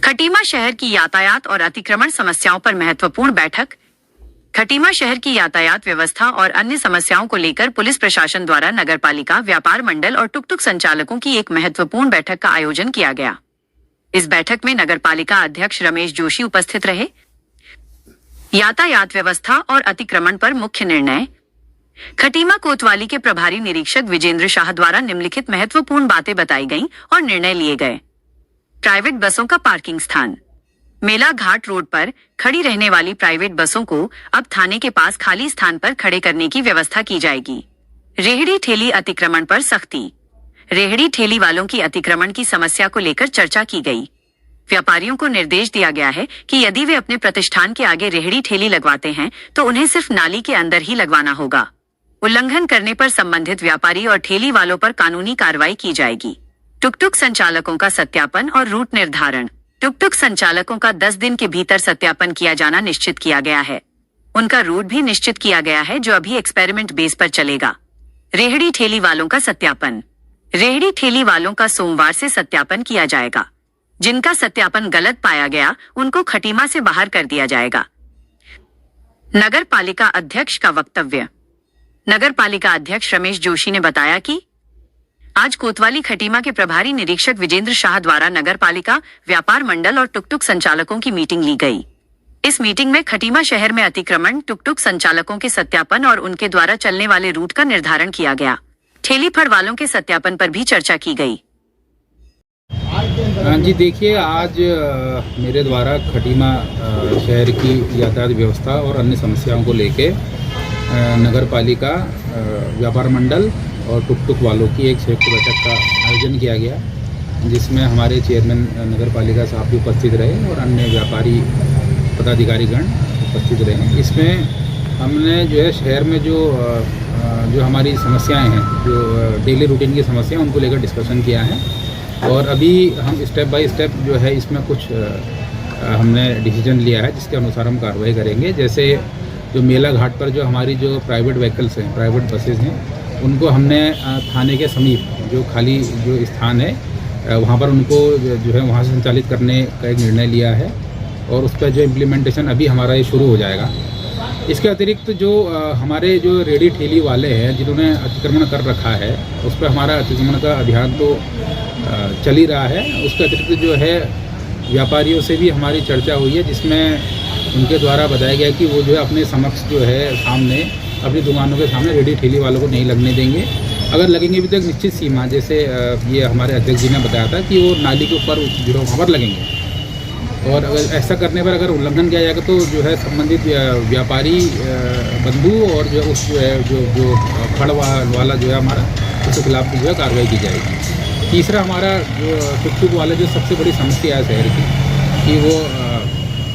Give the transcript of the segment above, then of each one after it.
खटीमा शहर की यातायात और अतिक्रमण समस्याओं पर महत्वपूर्ण बैठक। खटीमा शहर की यातायात व्यवस्था और अन्य समस्याओं को लेकर पुलिस प्रशासन द्वारा नगरपालिका, व्यापार मंडल और टुक टुक संचालकों की एक महत्वपूर्ण बैठक का आयोजन किया गया। इस बैठक में नगरपालिका अध्यक्ष रमेश जोशी उपस्थित रहे। यातायात व्यवस्था और अतिक्रमण पर मुख्य निर्णय। खटीमा कोतवाली के प्रभारी निरीक्षक विजेंद्र शाह द्वारा निम्नलिखित महत्वपूर्ण बातें बताई गईं और निर्णय लिए गए। प्राइवेट बसों का पार्किंग स्थान। मेला घाट रोड पर खड़ी रहने वाली प्राइवेट बसों को अब थाने के पास खाली स्थान पर खड़े करने की व्यवस्था की जाएगी। रेहड़ी ठेली अतिक्रमण पर सख्ती। रेहड़ी ठेली वालों की अतिक्रमण की समस्या को लेकर चर्चा की गई। व्यापारियों को निर्देश दिया गया है कि यदि वे अपने प्रतिष्ठान के आगे रेहड़ी ठेली लगवाते हैं तो उन्हें सिर्फ नाली के अंदर ही लगवाना होगा। उल्लंघन करने पर संबंधित व्यापारी और ठेली वालों पर कानूनी कार्रवाई की जाएगी। टुक टुक संचालकों का सत्यापन और रूट निर्धारण। टुक टुक संचालकों का 10 दिन के भीतर सत्यापन किया जाना निश्चित किया गया है। उनका रूट भी निश्चित किया गया है जो अभी एक्सपेरिमेंट बेस पर चलेगा। रेहड़ी ठेली वालों का सत्यापन। रेहड़ी ठेली वालों का सोमवार से सत्यापन किया जाएगा। जिनका सत्यापन गलत पाया गया उनको खटीमा से बाहर कर दिया जाएगा। नगर पालिका अध्यक्ष का वक्तव्य। नगर पालिका अध्यक्ष रमेश जोशी ने बताया कि आज कोतवाली खटीमा के प्रभारी निरीक्षक विजेंद्र शाह द्वारा नगर पालिका, व्यापार मंडल और टुक टुक संचालकों की मीटिंग ली गई। इस मीटिंग में खटीमा शहर में अतिक्रमण, टुक टुक संचालकों के सत्यापन और उनके द्वारा चलने वाले रूट का निर्धारण किया गया। ठेली फड़ वालों के सत्यापन पर भी चर्चा की गई। हाँ जी, देखिए आज मेरे द्वारा खटीमा शहर की यातायात व्यवस्था और अन्य समस्याओं को लेके नगर पालिका, व्यापार मंडल और टुक टुक वालों की एक संयुक्त बैठक का आयोजन किया गया, जिसमें हमारे चेयरमैन नगर पालिका साहब भी उपस्थित रहे और अन्य व्यापारी पदाधिकारीगण उपस्थित रहे। इसमें हमने जो है शहर में जो हमारी समस्याएं हैं, जो डेली रूटीन की समस्याएं, उनको लेकर डिस्कशन किया है और अभी हम स्टेप बाय स्टेप जो है इसमें कुछ हमने डिसीजन लिया है जिसके अनुसार हम कार्रवाई करेंगे। जैसे जो मेला घाट पर जो हमारी जो प्राइवेट व्हीकल्स हैं, प्राइवेट बसेज हैं, उनको हमने थाने के समीप जो खाली जो स्थान है वहाँ पर उनको जो है वहाँ से संचालित करने का एक निर्णय लिया है और उस पर जो इम्प्लीमेंटेशन अभी हमारा ये शुरू हो जाएगा। इसके अतिरिक्त जो हमारे जो रेहड़ी ठेली वाले हैं जिन्होंने अतिक्रमण कर रखा है, उस पर हमारा अतिक्रमण का अभियान तो चल ही रहा है। उसके अतिरिक्त जो है व्यापारियों से भी हमारी चर्चा हुई है, जिसमें उनके द्वारा बताया गया कि वो जो है अपने समक्ष जो है सामने अपनी दुकानों के सामने रेहड़ी ठेली वालों को नहीं लगने देंगे। अगर लगेंगे भी तो एक निश्चित सीमा, जैसे ये हमारे अध्यक्ष जी ने बताया था कि वो नाली के ऊपर जो वहाँ पर लगेंगे और अगर ऐसा करने पर अगर उल्लंघन किया जाएगा तो जो है संबंधित व्यापारी बंधु और जो उस जो फड़ वाला जो है हमारा, उसके खिलाफ जो है कार्रवाई की जाएगी। तीसरा हमारा जो टुक टुक वाले जो सबसे बड़ी समस्या है शहर की, कि वो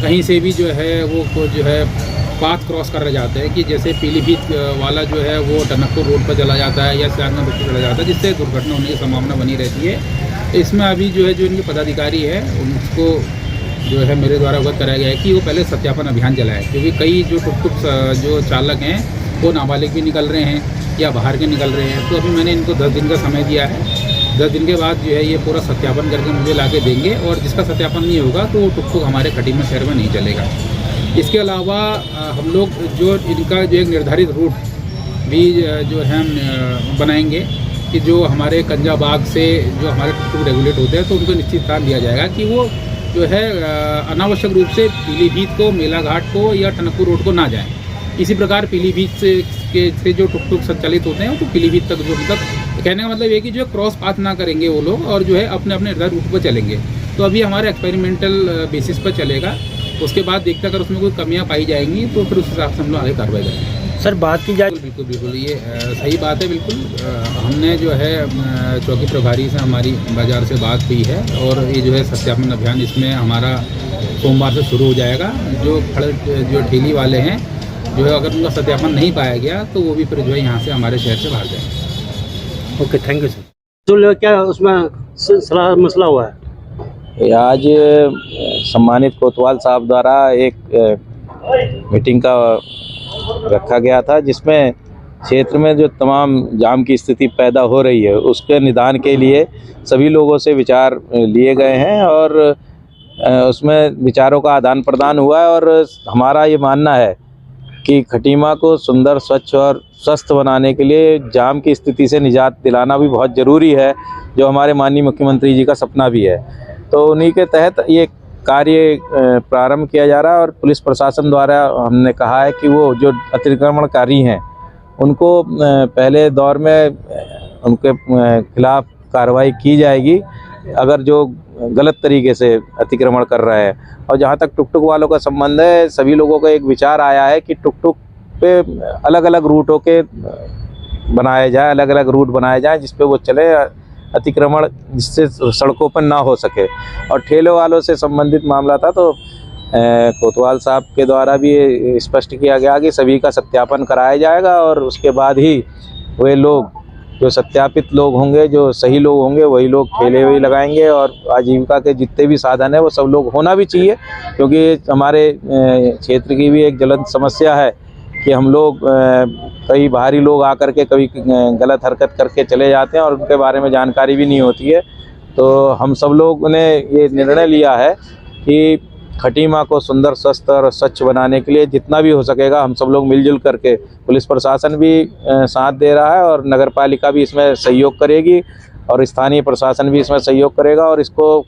कहीं से भी जो है वो जो है पाथ क्रॉस कर जाते हैं, कि जैसे पीलीभीत वाला जो है वो टनकपुर रोड पर चला जाता है या सियारगंज रोड पर चला जाता है, जिससे दुर्घटना होने की संभावना बनी रहती है। तो इसमें अभी जो है जो इनके पदाधिकारी है उनको जो है मेरे द्वारा अवगत कराया गया है कि वो पहले सत्यापन अभियान चलाए, क्योंकि कई जो टुक टुक जो चालक हैं वो नाबालिग भी निकल रहे हैं या बाहर के निकल रहे हैं। तो अभी मैंने इनको 10 दिन का समय दिया है। 10 दिन के बाद जो है ये पूरा सत्यापन करके मुझे ला के देंगे और जिसका सत्यापन नहीं होगा तो वो टुक टुक हमारे खटीमा शहर में नहीं चलेगा। इसके अलावा हम लोग जो इनका जो एक निर्धारित रूट भी जो है हम बनाएंगे, कि जो हमारे कंजाबाग से जो हमारे टुक टुक रेगुलेट होते हैं तो उनको निश्चित स्थान दिया जाएगा कि वो जो है अनावश्यक रूप से पीलीभीत को, मेला घाट को या टनकपुर रोड को ना जाएं। इसी प्रकार पीलीभीत से जो टुक टुक संचालित होते हैं तो पीलीभीत तक जो मतलब कहने का मतलब ये कि जो क्रॉस पाथ ना करेंगे वो लोग और जो है अपने अपने निर्धारित रूट पर चलेंगे। तो अभी हमारे एक्सपेरिमेंटल बेसिस पर चलेगा। उसके बाद देखते अगर उसमें कोई कमियां पाई जाएंगी तो फिर उस हिसाब से हम लोग आगे कार्रवाई करेंगे। सर बात की जाए, बिल्कुल ये सही बात है। बिल्कुल हमने जो है चौकी प्रभारी से हमारी बाजार से बात हुई है और ये जो है सत्यापन अभियान इसमें हमारा सोमवार से शुरू हो जाएगा। जो ठेली वाले हैं जो है अगर उनका सत्यापन नहीं पाया गया तो वो भी फिर जो है यहाँ से हमारे शहर से बाहर जाएंगे। Okay, thank you sir. तो क्या उसमें सलाह मसला हुआ है? आज सम्मानित कोतवाल साहब द्वारा एक मीटिंग का रखा गया था, जिसमें क्षेत्र में जो तमाम जाम की स्थिति पैदा हो रही है उसके निदान के लिए सभी लोगों से विचार लिए गए हैं और उसमें विचारों का आदान प्रदान हुआ है। और हमारा ये मानना है कि खटीमा को सुंदर, स्वच्छ और स्वस्थ बनाने के लिए जाम की स्थिति से निजात दिलाना भी बहुत ज़रूरी है, जो हमारे माननीय मुख्यमंत्री जी का सपना भी है। तो उन्हीं के तहत ये कार्य प्रारंभ किया जा रहा है और पुलिस प्रशासन द्वारा हमने कहा है कि वो जो अतिक्रमणकारी हैं उनको पहले दौर में उनके खिलाफ कार्रवाई की जाएगी अगर जो गलत तरीके से अतिक्रमण कर रहे हैं। और जहाँ तक टुक टुक वालों का संबंध है, सभी लोगों का एक विचार आया है कि टुक टुक पे अलग अलग रूटों के बनाए जाए, अलग अलग रूट बनाए जाए जिस पे वो चले, अतिक्रमण जिससे सड़कों पर ना हो सके। और ठेले वालों से संबंधित मामला था तो कोतवाल साहब के द्वारा भी स्पष्ट किया गया कि सभी का सत्यापन कराया जाएगा और उसके बाद ही वे लोग जो सत्यापित लोग होंगे, जो सही लोग होंगे, वही लोग ठेले वही लगाएंगे। और आजीविका के जितने भी साधन है वो सब लोग होना भी चाहिए, क्योंकि हमारे क्षेत्र की भी एक ज्वलंत समस्या है कि हम लोग कई बाहरी लोग आकर के कभी गलत हरकत करके चले जाते हैं और उनके बारे में जानकारी भी नहीं होती है। तो हम सब लोगों ने ये निर्णय लिया है कि खटीमा को सुंदर, स्वस्थ और स्वच्छ बनाने के लिए जितना भी हो सकेगा हम सब लोग मिलजुल करके, पुलिस प्रशासन भी साथ दे रहा है और नगर पालिका भी इसमें सहयोग करेगी और स्थानीय प्रशासन भी इसमें सहयोग करेगा और इसको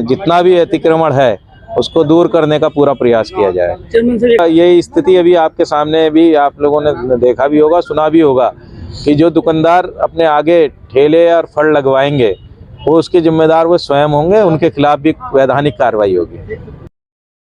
जितना भी अतिक्रमण है उसको दूर करने का पूरा प्रयास किया जाए। ये स्थिति अभी आपके सामने भी आप लोगों ने देखा भी होगा, सुना भी होगा कि जो दुकानदार अपने आगे ठेले और फड़ लगवाएंगे वो उसके जिम्मेदार वो स्वयं होंगे, उनके खिलाफ भी वैधानिक कार्रवाई होगी।